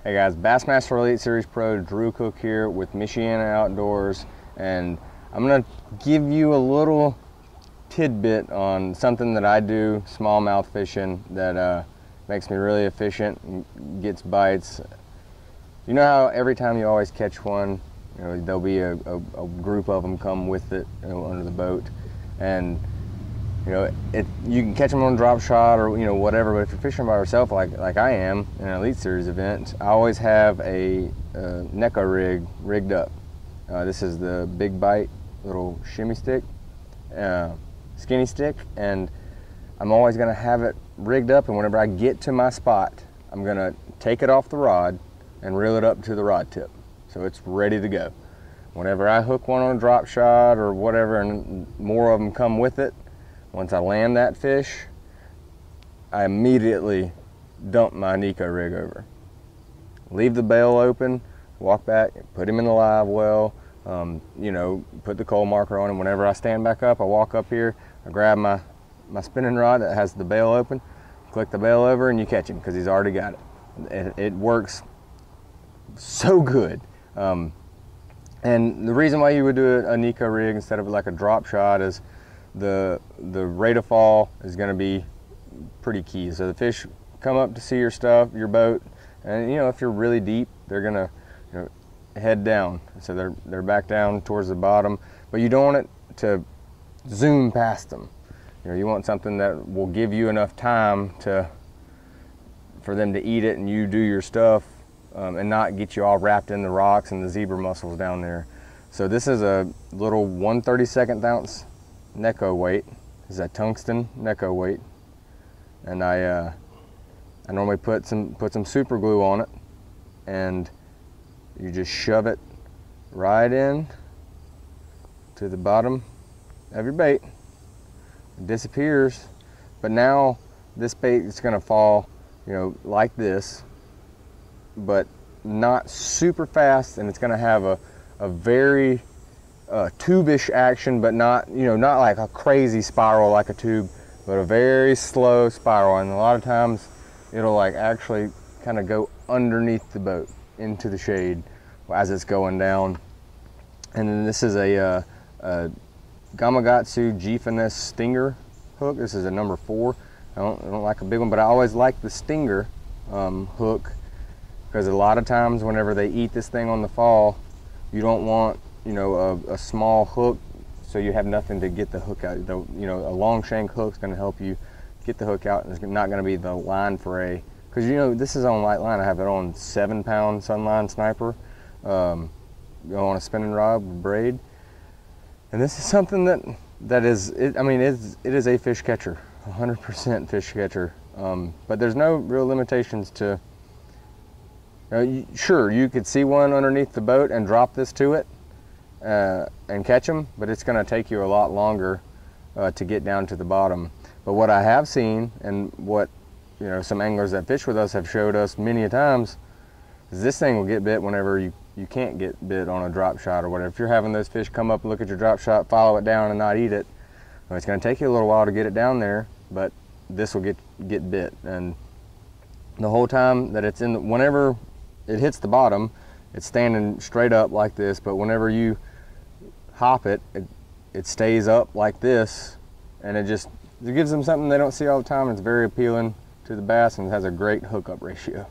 Hey guys, Bassmaster Elite Series Pro Drew Cook here with Michiana Outdoors, and I'm gonna give you a little tidbit on something that I do, smallmouth fishing, that makes me really efficient and gets bites. You know how every time you always catch one, you know, there'll be a group of them come with it, you know, under the boat, and you know, you can catch them on a drop shot or, you know, whatever, but if you're fishing by yourself like I am in an Elite Series event, I always have a Neko rig rigged up. This is the Big Bite little shimmy stick, skinny stick, and I'm always gonna have it rigged up, and whenever I get to my spot, I'm gonna take it off the rod and reel it up to the rod tip. So it's ready to go. Whenever I hook one on a drop shot or whatever, and more of them come with it, once I land that fish, I immediately dump my Neko rig over. Leave the bail open, walk back, put him in the live well, you know, put the coal marker on him. Whenever I stand back up, I walk up here, I grab my spinning rod that has the bail open, click the bail over, and you catch him because he's already got it. It works so good. And the reason why you would do a Neko rig instead of like a drop shot is the rate of fall is going to be pretty key. So the fish come up to see your stuff, your boat, and you know, if you're really deep, they're going to, you know, head down. So they're back down towards the bottom, but you don't want it to zoom past them. You know, you want something that will give you enough time for them to eat it and you do your stuff, and not get you all wrapped in the rocks and the zebra mussels down there. So this is a little 1/32 ounce Neko weight. This is a tungsten Neko weight, and I normally put some super glue on it, and you just shove it right in to the bottom of your bait. It disappears, but now this bait is going to fall, you know, like this, but not super fast, and it's going to have a very tube-ish action, but not, you know, not like a crazy spiral like a tube, but a very slow spiral. And a lot of times it'll like actually kind of go underneath the boat into the shade as it's going down. And then this is a Gamakatsu G-Finesse Stinger hook. This is a number 4. I don't like a big one, but I always like the Stinger hook, because a lot of times whenever they eat this thing on the fall, you don't want, you know, a small hook, so you have nothing to get the hook out. You know, a long shank hook is going to help you get the hook out, and it's not going to be the line fray, because you know this is on light line. I have it on 7-pound Sunline Sniper, on a spinning rod with braid, and this is something that is, I mean, it is a fish catcher, 100% fish catcher. But there's no real limitations to. Sure, you could see one underneath the boat and drop this to it and catch them, but it's going to take you a lot longer to get down to the bottom. But what I have seen, and what, you know, some anglers that fish with us have showed us many a times, is this thing will get bit whenever you can't get bit on a drop shot or whatever. If you're having those fish come up and look at your drop shot, follow it down and not eat it, well, it's going to take you a little while to get it down there, but this will get bit. And the whole time that it's in whenever it hits the bottom, it's standing straight up like this, but whenever you hop it, it stays up like this, and it gives them something they don't see all the time. It's very appealing to the bass, and it has a great hookup ratio.